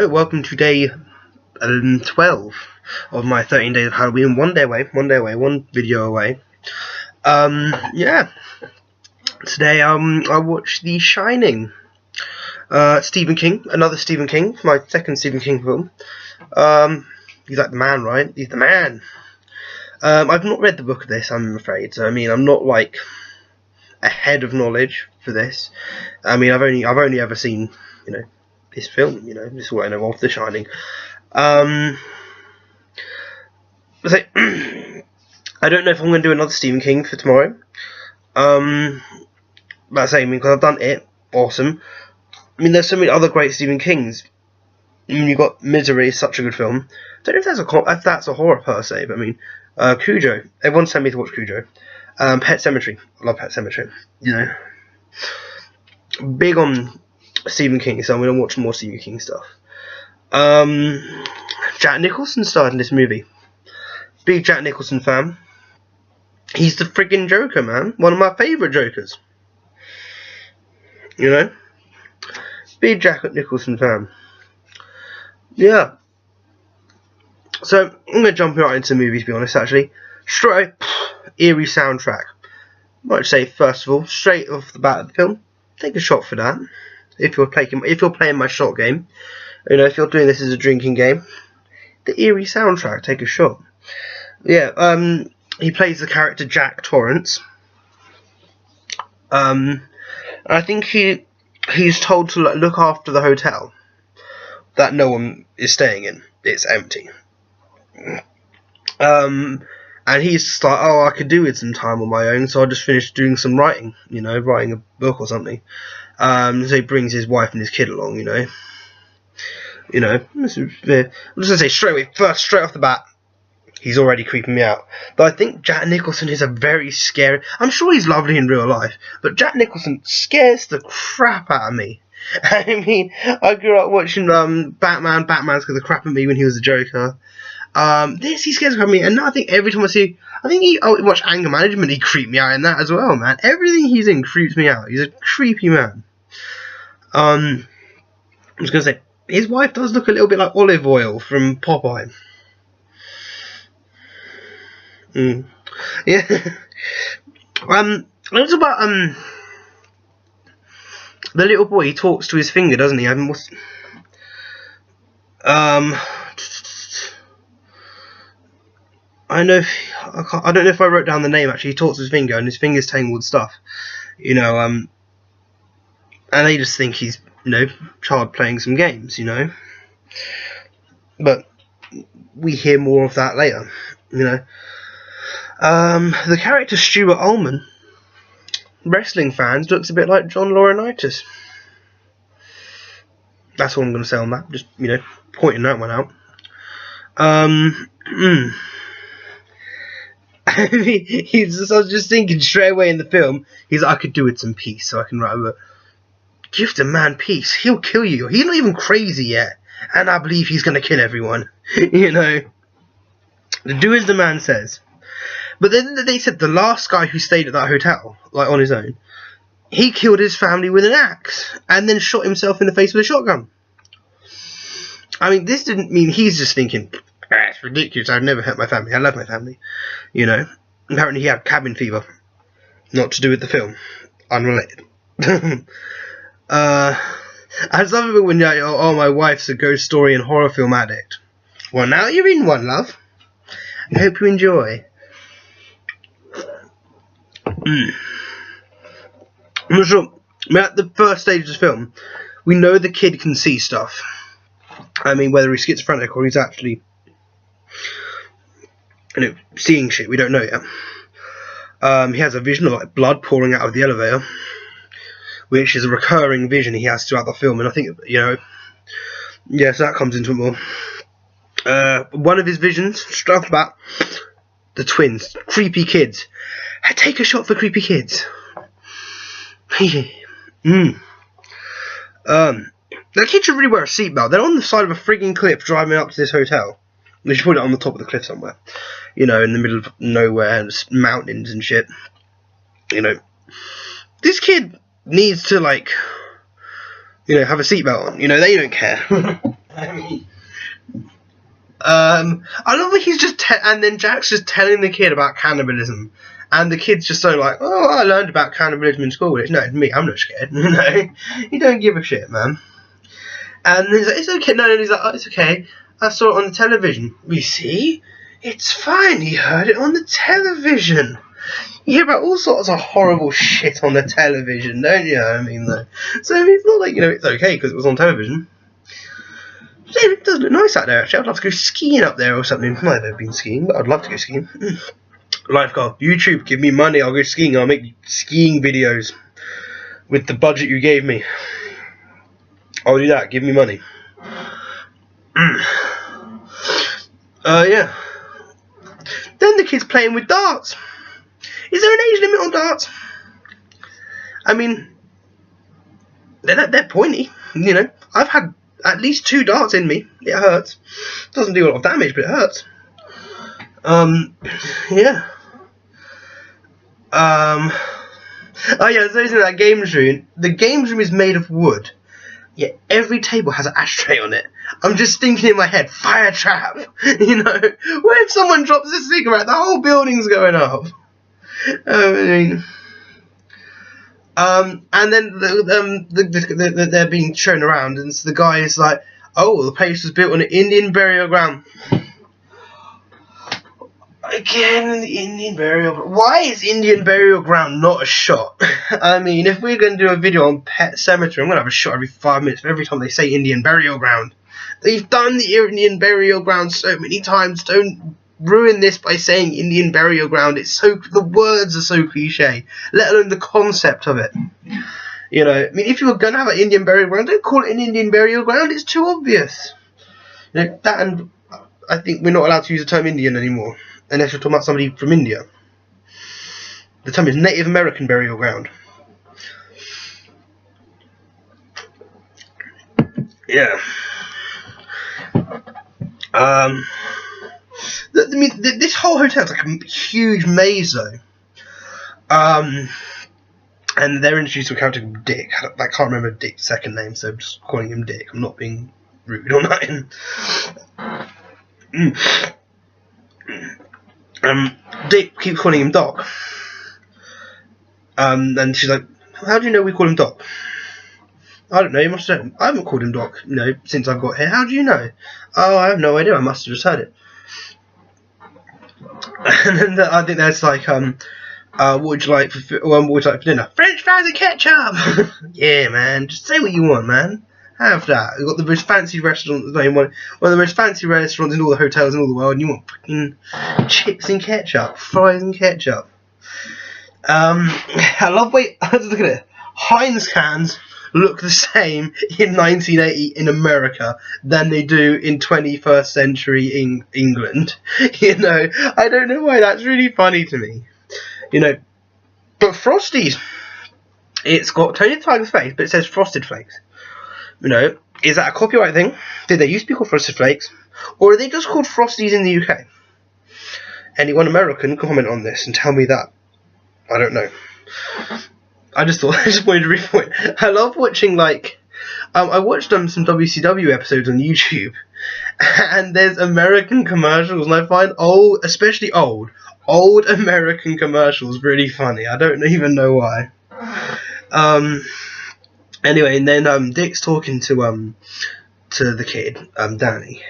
Hello, welcome to day 12 of my 13 days of Halloween. One day away, one video away. Yeah. Today, I watched The Shining. Stephen King, another Stephen King, my second Stephen King film. He's like the man, right? He's the man. I've not read the book of this, I'm afraid. So, I mean, I'm not like ahead of knowledge for this. I mean, I've only ever seen, this film, this is what I know of, The Shining. I don't know if I'm going to do another Stephen King for tomorrow. But same, because I've done it, awesome. I mean, there's so many other great Stephen Kings. I mean, you've got Misery, such a good film. I don't know if that's a horror per se, but I mean, Cujo. Everyone sent me to watch Cujo. Pet Sematary. I love Pet Sematary. Big on Stephen King, so I'm going to watch more Stephen King stuff. Jack Nicholson starred in this movie. Big Jack Nicholson fan. He's the friggin' Joker, man. One of my favourite Jokers. Big Jack Nicholson fan. Yeah. So, I'm going to jump right into the movie, to be honest, actually. Straight away, eerie soundtrack. Might say, first of all, straight off the bat of the film, take a shot for that. If you're playing my shot game, if you're doing this as a drinking game, the eerie soundtrack, take a shot. Yeah, he plays the character Jack Torrance. I think he's told to look after the hotel that no one is staying in. It's empty. And he's just like, oh, I could do with some time on my own, so I'll just finish doing some writing, writing a book or something. So he brings his wife and his kid along, I'm just going to say straight off the bat, he's already creeping me out. But I think Jack Nicholson is a very scary... I'm sure he's lovely in real life, but Jack Nicholson scares the crap out of me. I mean, I grew up watching Batman. Batman scared the crap out of me when he was the Joker. He scares the crap out of me, and now I think every time I watch Anger Management, he creeped me out in that as well, man. Everything he's in creeps me out. He's a creepy man. I was going to say, his wife does look a little bit like Olive Oil from Popeye. Yeah. It's about the little boy. He talks to his finger, doesn't he? I don't know if I wrote down the name. Actually, he talks to his finger, and his finger's tangled stuff. And they just think he's child playing some games. But we hear more of that later. The character Stuart Ullman, wrestling fans, looks a bit like John Laurinaitis. That's all I'm going to say on that. Just, pointing that one out. I was just thinking straight away in the film, he's like, I could do with some peace, so I can write a book. Give the man peace. He'll kill you. He's not even crazy yet. And I believe he's going to kill everyone. Do as the man says. But then they said the last guy who stayed at that hotel, like on his own, he killed his family with an axe and then shot himself in the face with a shotgun. I mean, this didn't mean he's just thinking, it's ridiculous, I've never hurt my family, I love my family. Apparently he had cabin fever. Not to do with the film. Unrelated. I love it when you're like, oh, my wife's a ghost story and horror film addict. Well, now you're in one, love. I hope you enjoy. I'm not sure. At the first stage of the film, we know the kid can see stuff. I mean, whether he's schizophrenic or he's actually, seeing shit, we don't know yet. He has a vision of like blood pouring out of the elevator, which is a recurring vision he has throughout the film, and I think, so that comes into it more. One of his visions, straight off the bat, the twins, creepy kids. Take a shot for creepy kids. The kids should really wear a seatbelt. They're on the side of a frigging cliff driving up to this hotel. They should put it on the top of the cliff somewhere. In the middle of nowhere, and mountains and shit. This kid needs to, have a seatbelt on. They don't care. I mean, I love that he's just and then Jack's just telling the kid about cannibalism, and the kid's just so like, oh, I learned about cannibalism in school. No, it's me. I'm not scared. You don't give a shit, man. And he's like, it's okay. No, he's like, oh, it's okay. I saw it on the television. We see, it's fine. He heard it on the television. You hear about all sorts of horrible shit on the television, don't you? I mean, though. So it's not like, it's okay because it was on television. It does look nice out there, actually. I'd love to go skiing up there or something. I've never been skiing, but I'd love to go skiing. Lifeguard, YouTube, give me money. I'll go skiing. I'll make skiing videos with the budget you gave me. I'll do that. Give me money. Yeah. Then the kid's playing with darts. Is there an age limit on darts? I mean, they're pointy. I've had at least 2 darts in me. It hurts. Doesn't do a lot of damage, but it hurts. Yeah. Oh yeah, so in that games room. The games room is made of wood. Yet every table has an ashtray on it. I'm just thinking in my head, fire trap. What if someone drops a cigarette? The whole building's going up. And then they're being shown around, and so the guy is like, "Oh, the place was built on an Indian burial ground." Again, the Indian burial ground. Why is Indian burial ground not a shot? I mean, if we're going to do a video on Pet Cemetery, I'm going to have a shot every 5 minutes for every time they say Indian burial ground. They've done the Indian burial ground so many times. Don't ruin this by saying Indian burial ground. The words are so cliche, let alone the concept of it. I mean, if you were going to have an Indian burial ground, don't call it an Indian burial ground. It's too obvious. That, and I think we're not allowed to use the term Indian anymore, unless you're talking about somebody from India. The term is Native American burial ground. Yeah. This whole hotel's like a huge maze, though. And they're introduced to a character called Dick. I can't remember Dick's second name, so I'm just calling him Dick. I'm not being rude or nothing. Dick keeps calling him Doc. And she's like, how do you know we call him Doc? I don't know, you must have. I haven't called him Doc, since I've got here. How do you know? Oh, I have no idea, I must have just heard it. And then I think that's like, what would you like for dinner? French fries and ketchup! Yeah, man, just say what you want, man. Have that. We've got the most fancy restaurant, one of the most fancy restaurants in all the hotels in all the world, and you want fucking chips and ketchup, fries and ketchup. I love, look at it. Heinz cans look the same in 1980 in America than they do in 21st century in England. I don't know why, that's really funny to me. But Frosties, it's got Tony the Tiger's face, but it says Frosted Flakes. Is that a copyright thing? Did they used to be called Frosted Flakes? Or are they just called Frosties in the UK? Anyone American, comment on this and tell me that. I don't know. I just wanted to report. I love watching, I watched some WCW episodes on YouTube, and there's American commercials, and I find especially old American commercials really funny. I don't even know why. Anyway, and then Dick's talking to the kid, Danny,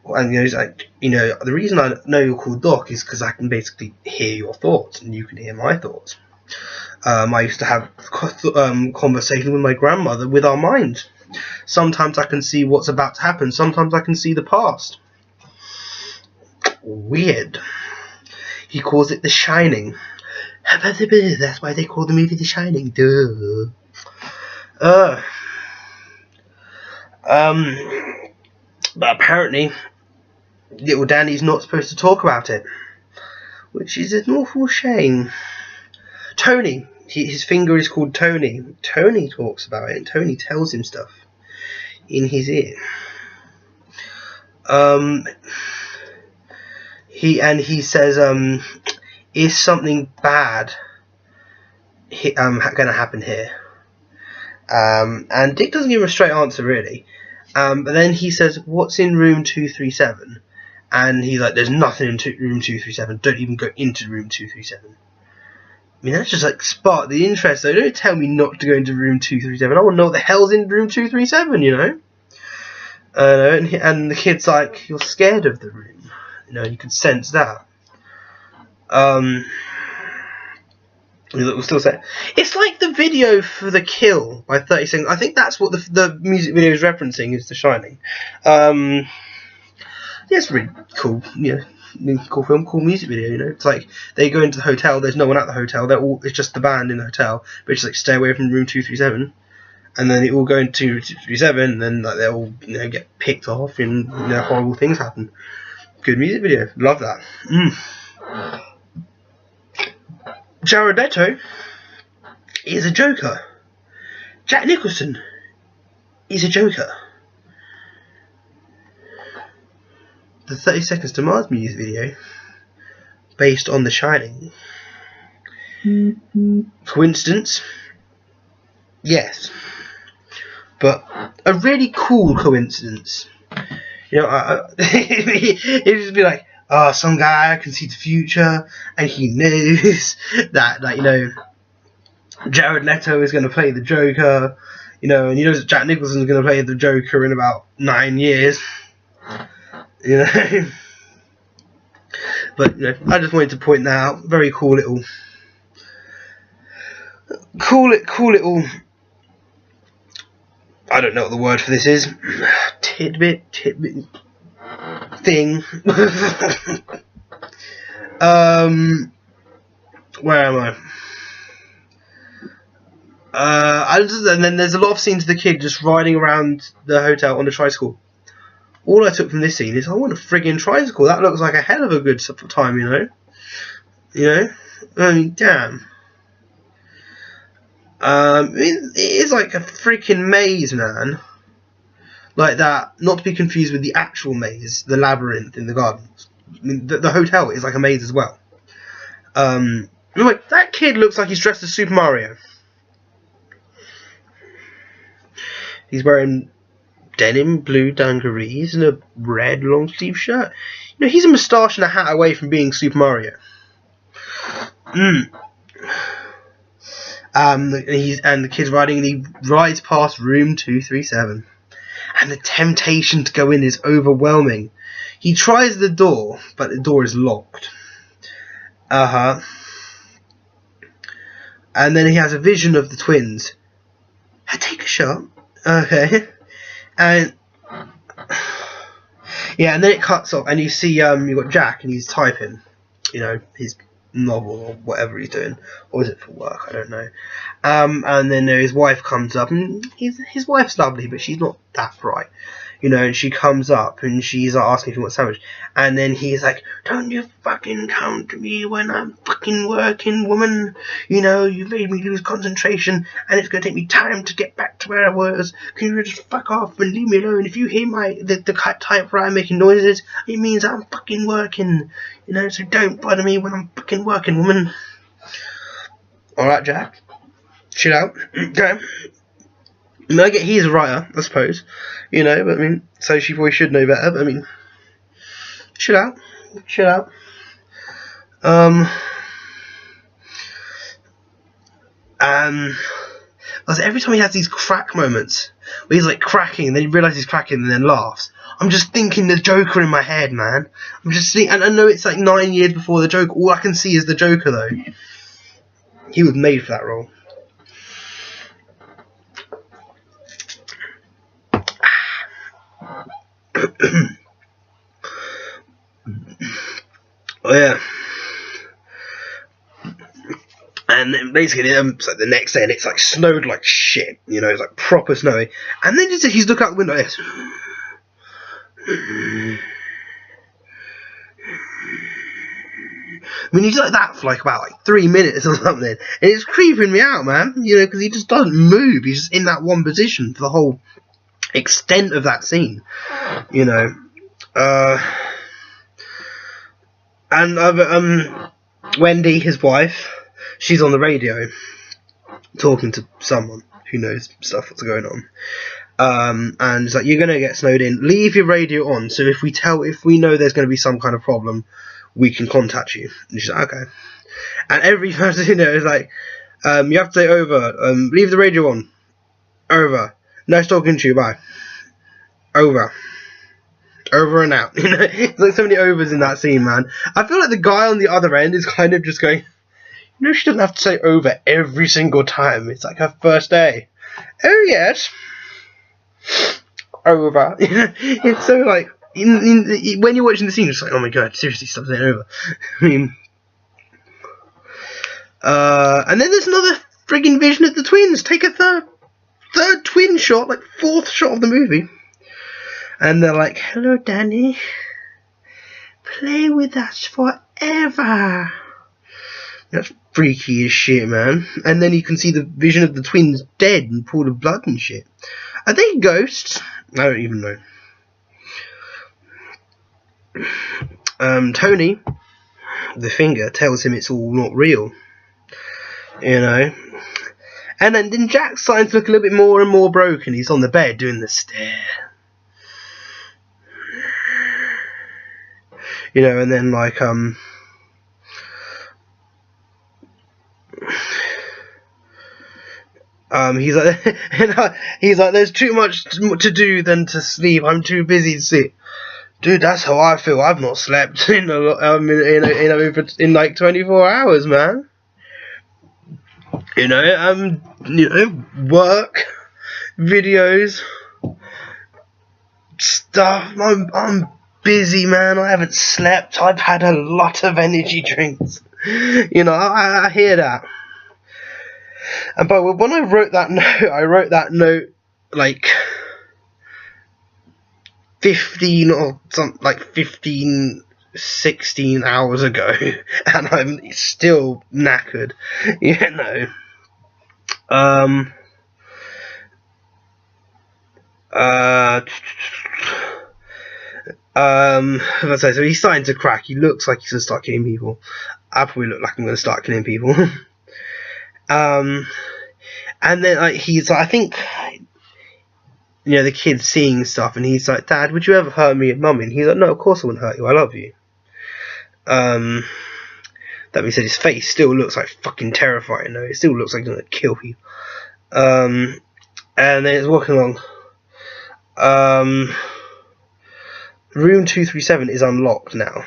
and he's like, the reason I know you're called Doc is because I can basically hear your thoughts, and you can hear my thoughts. I used to have conversations with my grandmother with our minds. Sometimes I can see what's about to happen. Sometimes I can see the past. Weird. He calls it The Shining. That's why they call the movie The Shining. Duh. But apparently, little Danny's not supposed to talk about it, which is an awful shame. Tony, his finger is called Tony. Tony talks about it, and Tony tells him stuff in his ear. He says, is something bad going to happen here? And Dick doesn't give him a straight answer, really. But then he says, "What's in room 237?" And he's like, "There's nothing in room 237. Don't even go into room 237." I mean, that's just like spark the interest. So don't tell me not to go into room 237. I want to know what the hell's in room 237. You know. And the kid's like, "You're scared of the room." You know, you can sense that. We'll still say it's like the video for The Kill by 30 Seconds. I think that's what the music video is referencing, is The Shining. Yeah, it's really cool. Yeah, cool film, cool music video. You know, it's like they go into the hotel. There's no one at the hotel. It's just the band in the hotel. But it's like, stay away from room 237. And then they all go into 237, and then like they all, you know, get picked off, and, you know, horrible things happen. Good music video. Love that. Jared Leto is a Joker. Jack Nicholson is a Joker. The 30 Seconds to Mars music video, based on The Shining. Coincidence? Yes. But a really cool coincidence. You know, it'd just be like, oh, some guy can see the future, and he knows that, like, you know, Jared Leto is going to play the Joker, you know, and he knows that Jack Nicholson is going to play the Joker in about 9 years, you know. But, you know, I just wanted to point that out. Very cool little, I don't know what the word for this is, tidbit thing. Where am I? And then there's a lot of scenes of the kid just riding around the hotel on a tricycle. All I took from this scene is, I want a friggin' tricycle. That looks like a hell of a good time, you know. You know, I mean, damn. It is like a freaking maze, man. Like that, not to be confused with the actual maze, the labyrinth in the gardens. I mean, the hotel is like a maze as well. Like, that kid looks like he's dressed as Super Mario. He's wearing denim blue dungarees and a red long sleeve shirt. You know, he's a moustache and a hat away from being Super Mario. And the kid's riding, and he rides past room 237. And the temptation to go in is overwhelming. He tries the door, but the door is locked. And then he has a vision of the twins. I take a shot. Okay. And yeah, and then it cuts off, and you see you've got Jack, and he's typing, you know, his novel or whatever he's doing, or is it for work? I don't know. And then his wife comes up, and his wife's lovely, but she's not that bright, you know. And she comes up, and she's asking if he wants a sandwich, and then he's like, "Don't you fucking come to me when I'm fucking working, woman. You know, you made me lose concentration, and it's gonna take me time to get back to where I was. Can you just fuck off and leave me alone? If you hear the typewriter making noises, it means I'm fucking working. You know, so don't bother me when I'm fucking working, woman." Alright, Jack. Chill out. Okay. I mean, I get he's a writer, I suppose. You know, but I mean, so she probably should know better, but I mean, chill out. Chill out. Every time he has these crack moments, where he's like cracking, and then he realises he's cracking, and then laughs, I'm just thinking the Joker in my head, man. I'm just seeing, and I know it's like 9 years before the Joker. All I can see is the Joker, though. He was made for that role. Oh yeah. And then basically, it's like the next day, and it's like snowed like shit. You know, it's like proper snowy. And then just he's looking out the window. Yes. I mean, he's like that for like about 3 minutes or something, and it's creeping me out, man. You know, because he just doesn't move. He's just in that one position for the whole extent of that scene. You know, and Wendy, his wife, she's on the radio talking to someone who knows stuff that's going on, And it's like, you're gonna get snowed in. Leave your radio on, so if we know there's gonna be some kind of problem, we can contact you. And she's like, okay. And every person in there is like, you have to say over. Leave the radio on. Over. Nice talking to you. Bye. Over. Over and out. You know, it's like so many overs in that scene, man. I feel like the guy on the other end is kind of just going, you know, she doesn't have to say over every single time. It's like her first day. Oh yes. Over. You know, it's so like when you're watching the scene, it's like, oh my god, seriously, stop saying over. I mean, and then there's another friggin' vision of the twins. Take a third twin shot, like fourth shot of the movie. And they're like, hello, Danny. Play with us forever. That's freaky as shit, man. And then you can see the vision of the twins dead and pool of blood and shit. Are they ghosts? I don't even know. Tony, the finger, tells him it's all not real. You know. And then Jack's starting to look a little bit more and more broken. He's on the bed doing the stare. You know, and then like he's like, there's too much to do than to sleep. I'm too busy to sleep. Dude, that's how I feel. I've not slept in like 24 hours, man. You know, work, videos, stuff. I'm busy, man. I haven't slept. I've had a lot of energy drinks. You know, I hear that. And but when I wrote that note like 16 hours ago, and I'm still knackered. You know. Let's say, so he's starting to crack. He looks like he's gonna start killing people. I probably look like I'm gonna start killing people. And then like he's like, I think, you know, the kid's seeing stuff, and he's like, Dad, would you ever hurt me and Mummy? And he's like, no, of course I wouldn't hurt you. I love you. That being said, his face still looks like fucking terrifying. Though it still looks like he's gonna kill you. And then it's walking along. Room 237 is unlocked now.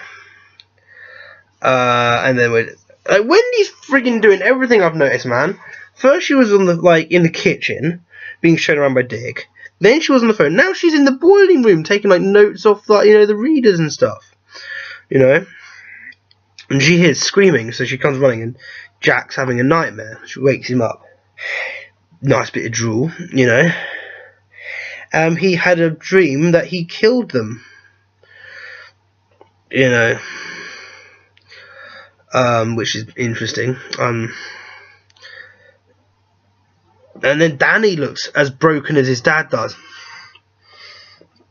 And then Wendy's friggin' doing everything I've noticed, man. First she was on the in the kitchen, being shown around by Dick. Then she was on the phone. Now she's in the boiling room taking notes off the readers and stuff. You know. And she hears screaming, so she comes running, and Jack's having a nightmare. She wakes him up. Nice bit of drool, you know. He had a dream that he killed them. You know. Which is interesting. And then Danny looks as broken as his dad does.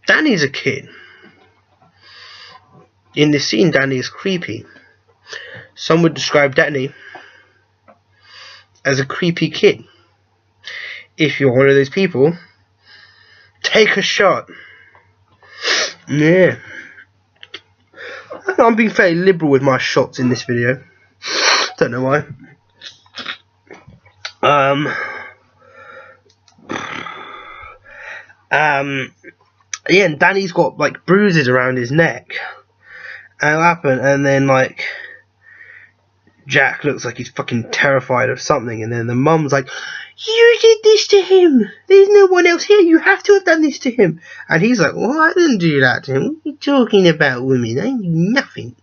Danny's a kid. In this scene, Danny is creepy. Some would describe Danny as a creepy kid. If you're one of those people, take a shot. Yeah. I'm being fairly liberal with my shots in this video. Don't know why. Yeah, and Danny's got bruises around his neck. And what happened? And then Jack looks like he's fucking terrified of something, and then the mum's like, you did this to him, there's no one else here, you have to have done this to him. And he's like, well, I didn't do that to him, what are you talking about, women? I do nothing.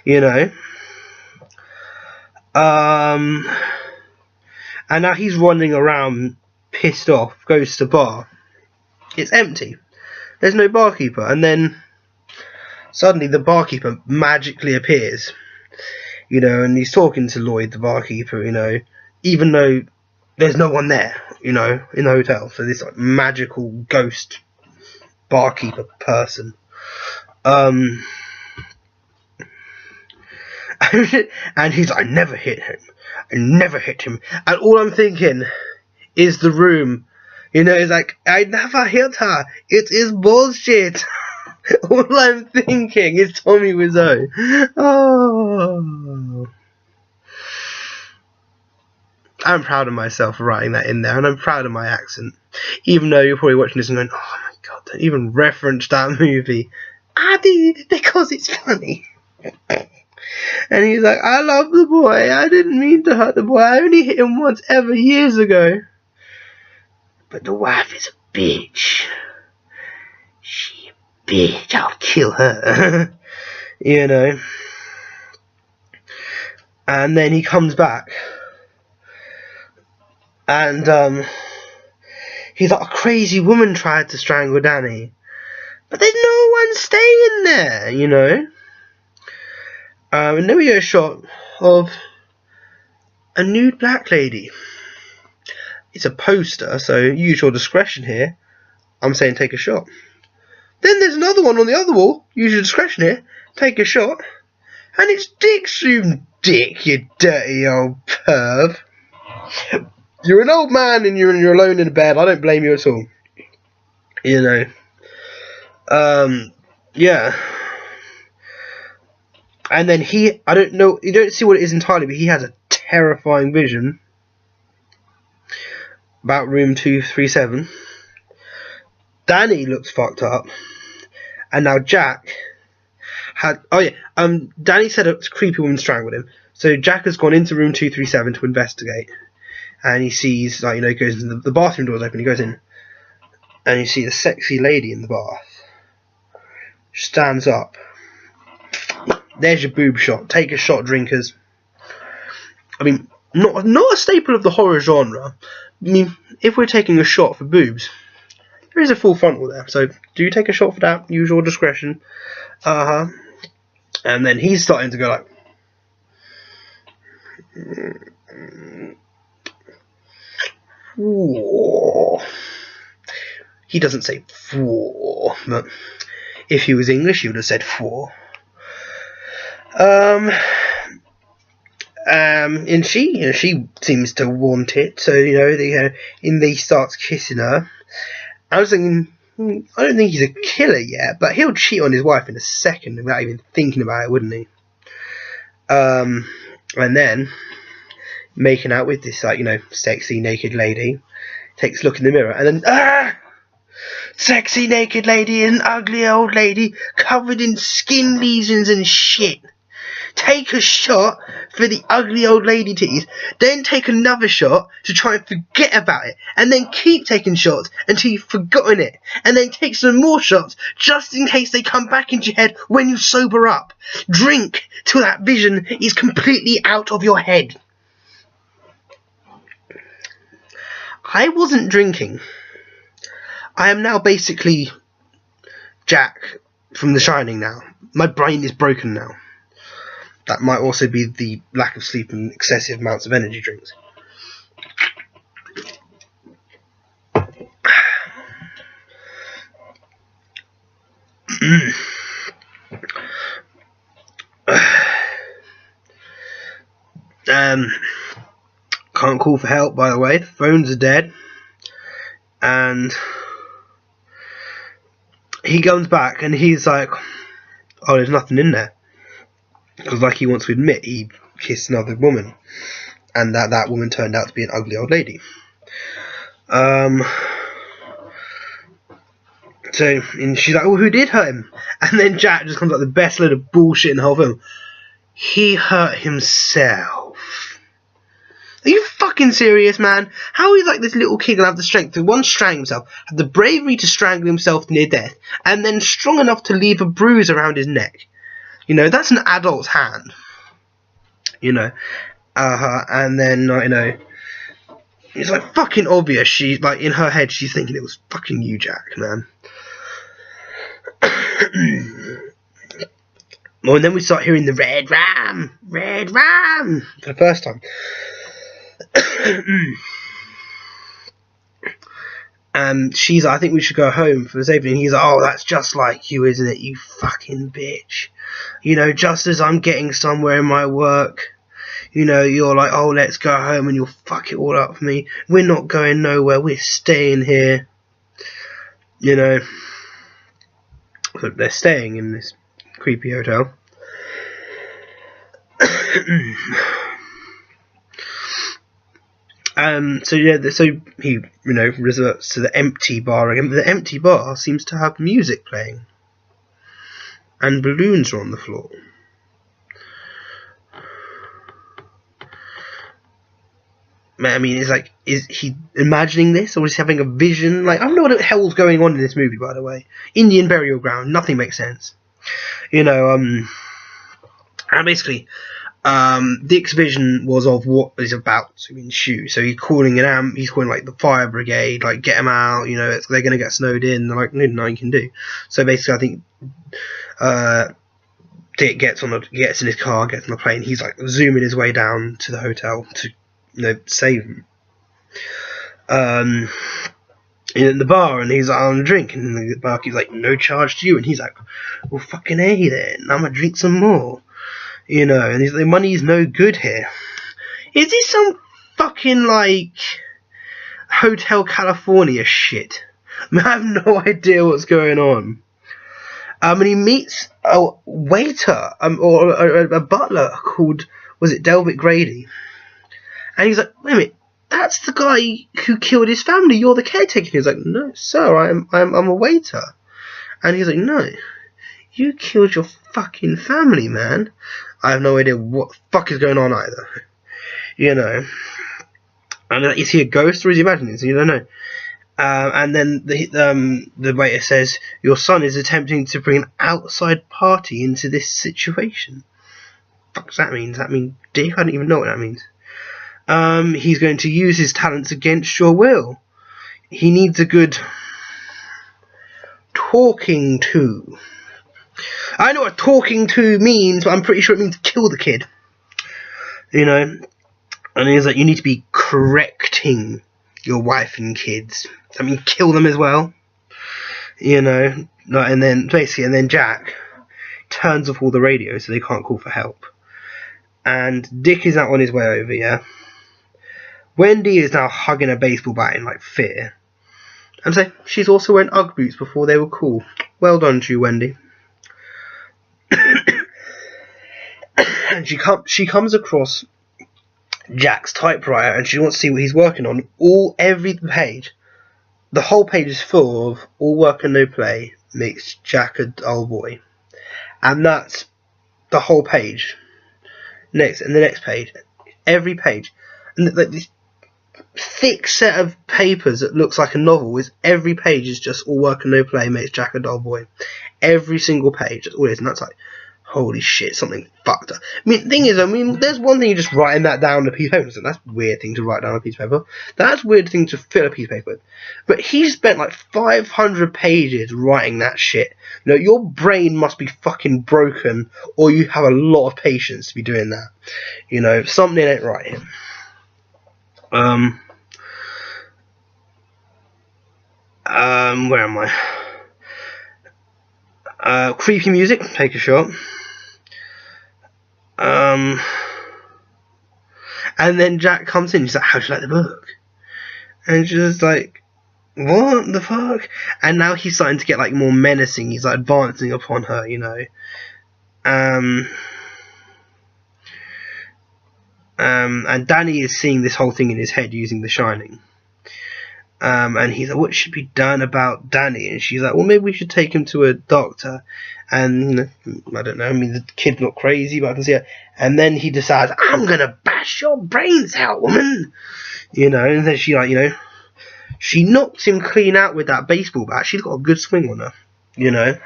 You know. And now he's running around pissed off, goes to the bar. It's empty, there's no barkeeper. And then suddenly the barkeeper magically appears. You know, and he's talking to Lloyd, the barkeeper, you know, even though there's no one there, you know, in the hotel. So this magical ghost barkeeper person. And he's like, I never hit him. I never hit him. And all I'm thinking is the room, You know, it's like, I never hit her. It is bullshit. All I'm thinking is Tommy Wiseau. Oh. I'm proud of myself for writing that in there, and I'm proud of my accent. Even though you're probably watching this and going, oh my god, don't even reference that movie. I do, because it's funny. And he's like, I love the boy. I didn't mean to hurt the boy. I only hit him once ever years ago. But the wife is a bitch. She a bitch. I'll kill her. You know. And then he comes back. And he's like, a crazy woman tried to strangle Danny. But there's no one staying there, you know. And then we get a shot of a nude black lady. It's a poster, so use your discretion here. I'm saying take a shot. Then there's another one on the other wall. Use your discretion here. Take a shot. And it's Dick's room. Dick, you dirty old perv. You're an old man and you're alone in a bed. I don't blame you at all. You know. Yeah. And then I don't know, you don't see what it is entirely, but he has a terrifying vision about room 237. Danny looks fucked up. And now Jack had, Danny said a creepy woman strangled him. So Jack has gone into room 237 to investigate. And he sees, like, you know, he goes into the bathroom door's open, he goes in. And you see a sexy lady in the bath. She stands up. There's your boob shot. Take a shot, drinkers. I mean, not a staple of the horror genre. I mean, if we're taking a shot for boobs, there is a full frontal there. So do take a shot for that. Use your discretion. And then he's starting to go like, whoa. He doesn't say four, but if he was English, he would have said four. And she seems to want it, so, you know, he starts kissing her. I was thinking, I don't think he's a killer yet, but he'll cheat on his wife in a second without even thinking about it, wouldn't he? And then, making out with this, like, you know, sexy naked lady, takes a look in the mirror, and then, sexy naked lady is an ugly old lady covered in skin lesions and shit. Take a shot for the ugly old lady titties, then take another shot to try and forget about it, and then keep taking shots until you've forgotten it, and then take some more shots just in case they come back into your head when you sober up. Drink till that vision is completely out of your head. I wasn't drinking. I am now basically Jack from The Shining now. My brain is broken now. That might also be the lack of sleep and excessive amounts of energy drinks. Can't call for help, by the way. The phones are dead. And he comes back and he's like, oh, there's nothing in there. Because, like, he wants to admit he kissed another woman, and that woman turned out to be an ugly old lady. So, and she's like, oh, who did hurt him? And then Jack just comes up with the best load of bullshit in the whole film. He hurt himself. Are you fucking serious, man? How is, like, this little kid gonna have the strength to, one, strangle himself, have the bravery to strangle himself near death, and then strong enough to leave a bruise around his neck? You know, that's an adult's hand. You know. And then, you know, it's like fucking obvious. She, like, in her head, she's thinking it was fucking you, Jack, man. Well, and then we start hearing the red ram for the first time. She's like, I think we should go home for this evening. And he's like, oh, that's just like you, isn't it, you fucking bitch? You know, just as I'm getting somewhere in my work, You know, you're like, oh, let's go home and you'll fuck it all up for me. We're not going nowhere. We're staying here. You know. So they're staying in this creepy hotel. So yeah, so he, you know, resorts to the empty bar again. But the empty bar seems to have music playing. And balloons are on the floor. I mean, it's like, is he imagining this, or is he having a vision? Like, I don't know what the hell's going on in this movie, by the way. Indian burial ground, nothing makes sense. You know, and basically, Dick's vision was of what is about to ensue. So he's calling he's calling like the fire brigade, like, get them out. You know, they're gonna get snowed in. They're like, nothing you can do. So basically, I think Dick gets in his car, gets on the plane. He's like zooming his way down to the hotel to, you know, save him. In the bar, and he's like, I'm drinking, and the barkeep's like, no charge to you, and he's like, well, fucking A then, I'm gonna drink some more. You know, and he's like, money's no good here. Is this some fucking, like, Hotel California shit? I mean, I have no idea what's going on. And he meets a waiter, or a butler called, was it Delbert Grady? And he's like, wait a minute, that's the guy who killed his family. You're the caretaker. He's like, no, sir, I'm a waiter. And he's like, no, you killed your fucking family, man. I have no idea what the fuck is going on either. You know. And is he a ghost or is he imagining this? You don't know. And then the waiter says, your son is attempting to bring an outside party into this situation. What does that mean? Does that mean dick? I don't even know what that means. He's going to use his talents against your will. He needs a good talking to. I know what talking to means, but I'm pretty sure it means kill the kid. You know? And he's like, you need to be correcting your wife and kids. I mean, kill them as well. You know? And then Jack turns off all the radios so they can't call for help. And Dick is out on his way over, yeah? Wendy is now hugging a baseball bat in, like, fear. And so she's also wearing Ugg boots before they were cool. Well done to you, Wendy. And she comes across Jack's typewriter and she wants to see what he's working on. Every page, the whole page is full of all work and no play makes Jack a dull boy. And that's the whole page. And the next page. Every page. And like this thick set of papers that looks like a novel is every page is just all work and no play makes Jack a dull boy. Every single page, that's all it is, and that's like, holy shit, something fucked up. I mean, the thing is, there's one thing you just writing that down on a piece of paper, and that's a weird thing to write down on a piece of paper. That's a weird thing to fill a piece of paper with. But he spent like 500 pages writing that shit. You know, your brain must be fucking broken, or you have a lot of patience to be doing that. You know, something ain't right here. Where am I? Creepy music, take a shot. And then Jack comes in, he's like, how'd you like the book? And she's just like, what the fuck? And now he's starting to get like more menacing, he's like advancing upon her, you know. And Danny is seeing this whole thing in his head using The Shining. And he's like, what should be done about Danny? And she's like, well, maybe we should take him to a doctor. And, you know, I don't know, the kid's not crazy, but I can see it. And then he decides, I'm gonna bash your brains out, woman! You know, and then she, like, you know, she knocks him clean out with that baseball bat. She's got a good swing on her, you know.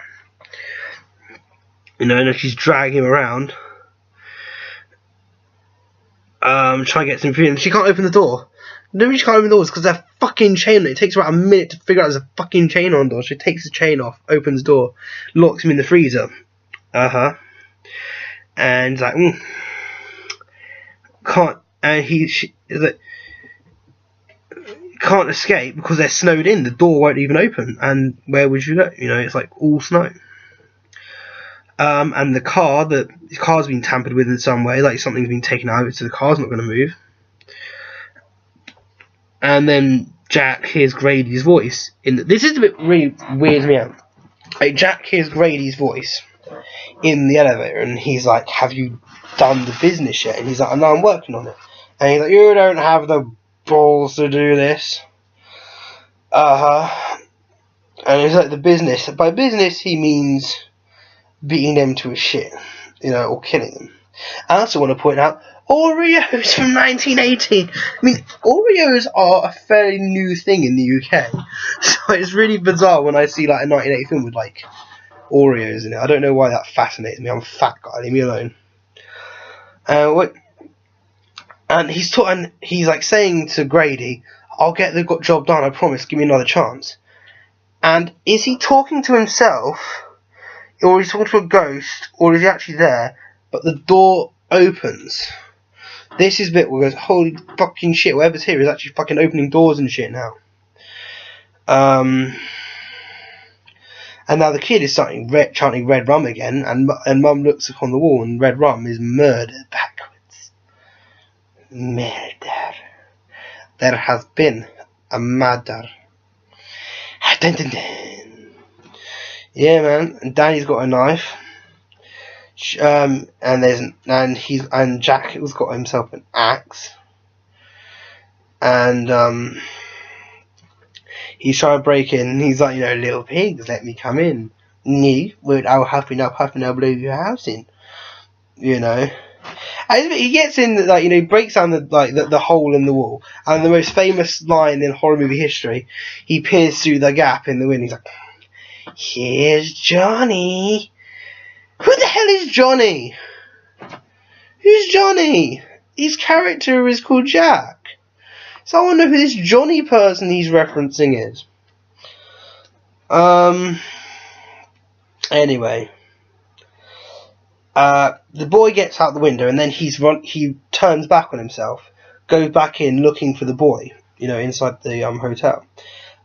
You know, and she's dragging him around. Trying to get some food, and she can't open the door. The reason she can't open the doors because there's a fucking chain on it. It takes her about a minute to figure out there's a fucking chain on the door. She takes the chain off, opens the door, locks him in the freezer. And he's like, can't, and she like, can't escape because they're snowed in. The door won't even open. And where would you go? You know, it's like all snow. And the car's been tampered with in some way, like something's been taken out of it, so the car's not going to move. And then Jack hears Grady's voice. This is a bit really weirds me out. Like, Jack hears Grady's voice in the elevator, and he's like, "Have you done the business yet?" And he's like, "No, I'm working on it." And he's like, "You don't have the balls to do this." And it's like the business. By business, he means beating them to a shit, or killing them. I also want to point out Oreos from 1980. I mean, Oreos are a fairly new thing in the UK, so it's really bizarre when I see like a 1980 film with like Oreos in it. I don't know why that fascinates me. I'm a fat guy. Leave me alone. And he's like saying to Grady, "I'll get the job done. I promise. Give me another chance." And is he talking to himself, or is he talking to a ghost, or is he actually there? But the door opens. This is a bit where it goes, holy fucking shit, whoever's here is actually fucking opening doors and shit now. And now the kid is chanting Red Rum again, and Mum looks upon the wall, and Red Rum is murder backwards. Murder. There has been a murder. Dun, dun, dun. Yeah, man. And Danny's got a knife. And Jack has got himself an axe. And he's trying to break in. And he's like, "Little pigs, let me come in. No, I'll huffing up, I'll blow your house in." And he gets in, like, he breaks down the hole in the wall, and the most famous line in horror movie history, he peers through the gap in the wind. He's like, "Here's Johnny." Who the hell is Johnny? Who's Johnny? His character is called Jack. So I want to know who this Johnny person he's referencing is. Anyway. The boy gets out the window, and then he turns back on himself, goes back in looking for the boy, inside the hotel.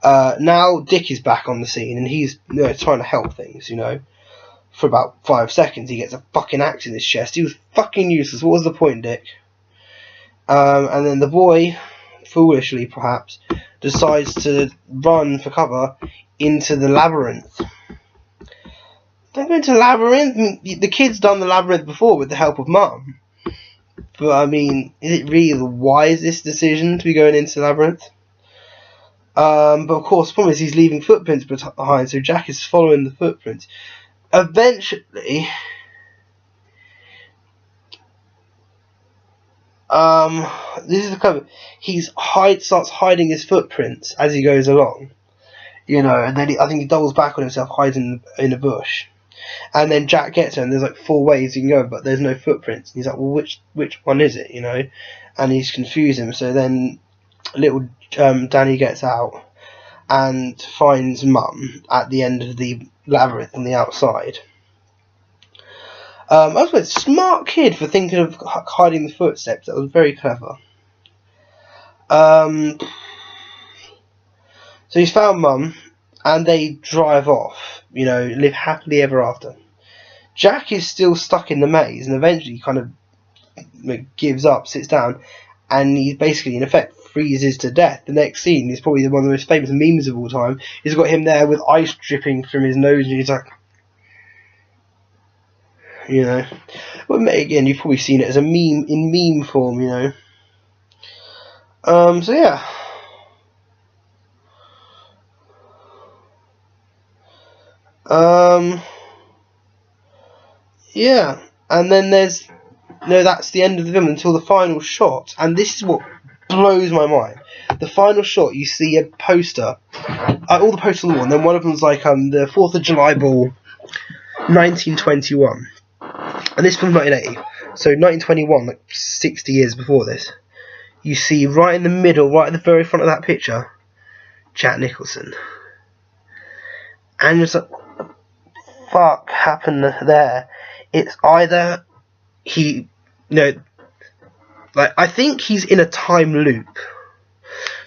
Now Dick is back on the scene, and he's trying to help things, For about 5 seconds, he gets a fucking axe in his chest. He was fucking useless. What was the point, Dick? And then the boy, foolishly perhaps, decides to run for cover into the labyrinth. Don't go into the labyrinth. I mean, the kid's done the labyrinth before with the help of Mum. But, I mean, is it really the wisest decision to be going into the labyrinth? But, of course, the problem is he's leaving footprints behind, so Jack is following the footprints. Eventually, this is the cover. He starts hiding his footprints as he goes along, and then I think he doubles back on himself, hides in a bush, and then Jack gets her, and there's like 4 ways you can go, but there's no footprints. And he's like, "Well, which one is it?" And he's confused him. So then, little Danny gets out and finds Mum at the end of the labyrinth on the outside. I was a smart kid for thinking of hiding the footsteps. That was very clever. So he's found Mum, and they drive off. Live happily ever after. Jack is still stuck in the maze, and eventually kind of gives up, sits down, and he basically, in effect, freezes to death. The next scene is probably one of the most famous memes of all time. He's got him there with ice dripping from his nose, and he's like, But again, you've probably seen it as a meme in meme form, So yeah. Yeah, and then that's the end of the film until the final shot, and this is what blows my mind. The final shot, you see a poster, all the posters on the wall, and then one of them's like the 4th of July ball, 1921, and this film's 1980, so 1921, like 60 years before this. You see right in the middle, right at the very front of that picture, Jack Nicholson, and you're just like, what the fuck happened there? It's either he, I think he's in a time loop.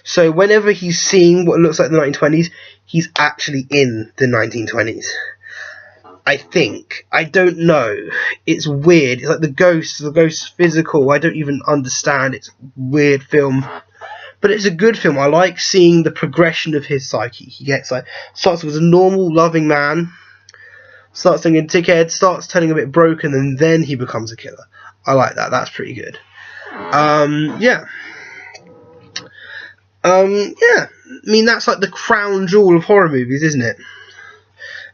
So whenever he's seeing what looks like the 1920s, he's actually in the 1920s. I think. I don't know. It's weird. It's like the ghost physical. I don't even understand. It's a weird film. But it's a good film. I like seeing the progression of his psyche. He gets like, starts with a normal, loving man, starts thinking dickhead, starts turning a bit broken, and then he becomes a killer. I like that. That's pretty good. Yeah. Yeah. I mean, that's like the crown jewel of horror movies, isn't it?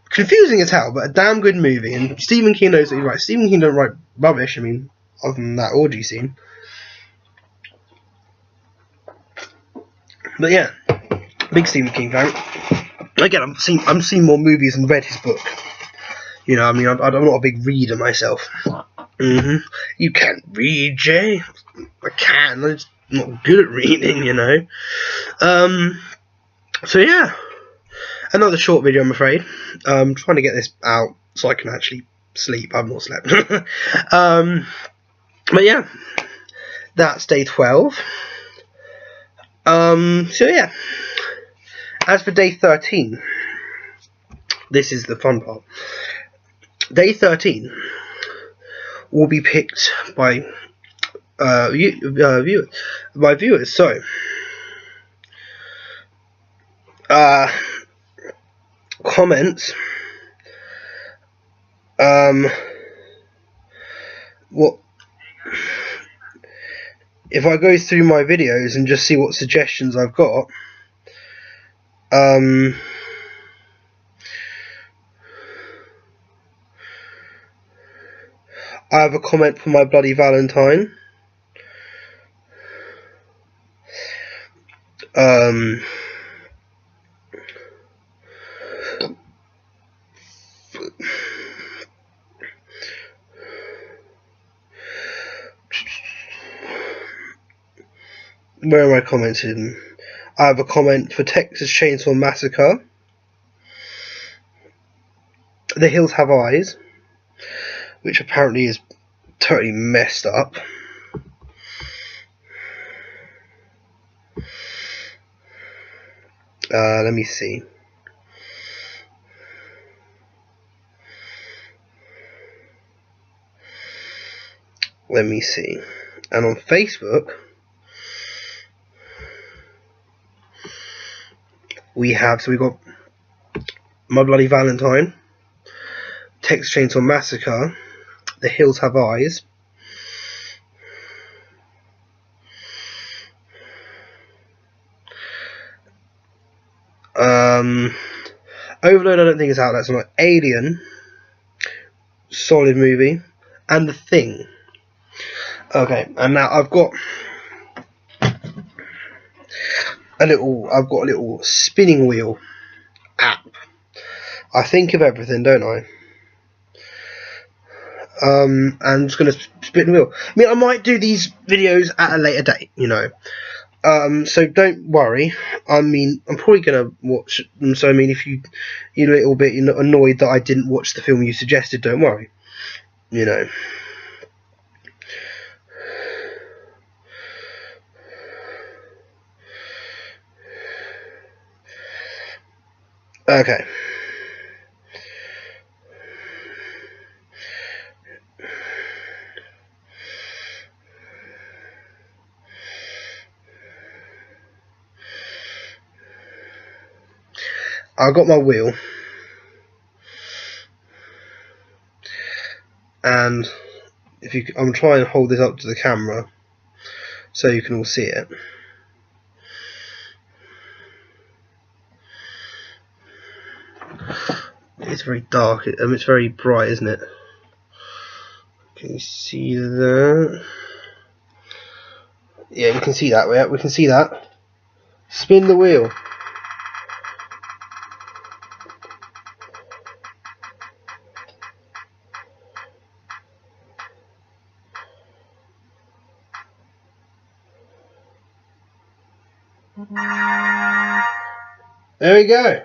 Confusing as hell, but a damn good movie. And Stephen King knows what he writes. Stephen King don't write rubbish. I mean, other than that orgy scene. But yeah, big Stephen King fan. Again, I've seen more movies and read his book. You know, I mean, I'm not a big reader myself. You can't read, Jay. I can. I'm just not good at reading, you know. So yeah, another short video, I'm afraid. I'm trying to get this out so I can actually sleep. I've not slept. But yeah, that's day 12. So yeah, as for day 13, this is the fun part. Day 13 will be picked by viewers. So, comments. What? If I go through my videos and just see what suggestions I've got, I have a comment for My Bloody Valentine. Where am I commenting? I have a comment for Texas Chainsaw Massacre. The Hills Have Eyes, which apparently is totally messed up. Let me see. Let me see. And on Facebook, we've got My Bloody Valentine, Texas Chainsaw Massacre, The Hills Have Eyes, Overload, I don't think it's out, that's not. Alien, solid movie, and The Thing. Okay, and now I've got a little spinning wheel app. I think of everything, don't I? And I'm just gonna spin the wheel. I mean, I might do these videos at a later date, you know. So don't worry. I mean, I'm probably gonna watch them. So I mean, if you're a little bit annoyed that I didn't watch the film you suggested, don't worry. You know. Okay. I got my wheel, and I'm trying to hold this up to the camera so you can all see it. It's very dark. It's very bright, isn't it? Can you see that? Yeah, we can see that. Yeah, we can see that. Spin the wheel. There we go.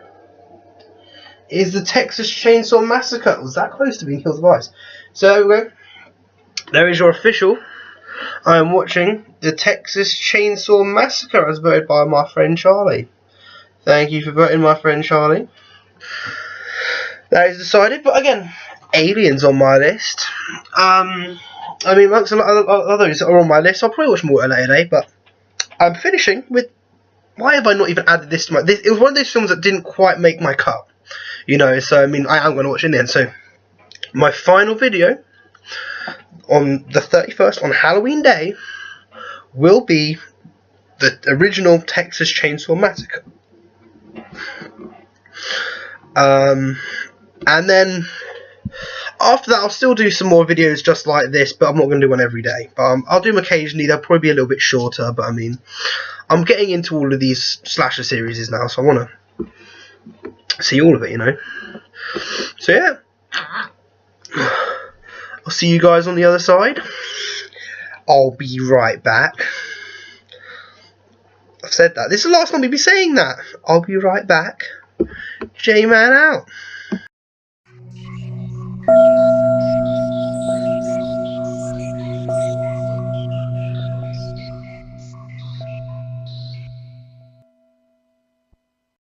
Is the Texas Chainsaw Massacre. It was that close to being Hills of Ice. So there we go. There is your official. I am watching the Texas Chainsaw Massacre as voted by my friend Charlie. Thank you for voting, my friend Charlie. that is decided. But again, Aliens on my list. I mean, amongst a lot of others that are on my list, I'll probably watch more at a later date. But I'm finishing with. Why have I not even added this to my? It was one of those films that didn't quite make my cut. You know, so I mean, I am going to watch it in the end. So my final video on the 31st, on Halloween Day, will be the original Texas Chainsaw Massacre. And then after that, I'll still do some more videos just like this, but I'm not going to do one every day. But I'll do them occasionally. They'll probably be a little bit shorter, but I mean, I'm getting into all of these slasher series now, so I want to see all of it, you know. So yeah, I'll see you guys on the other side. I'll be right back. I've said that. This is the last time we'll be saying that. I'll be right back. J-Man out.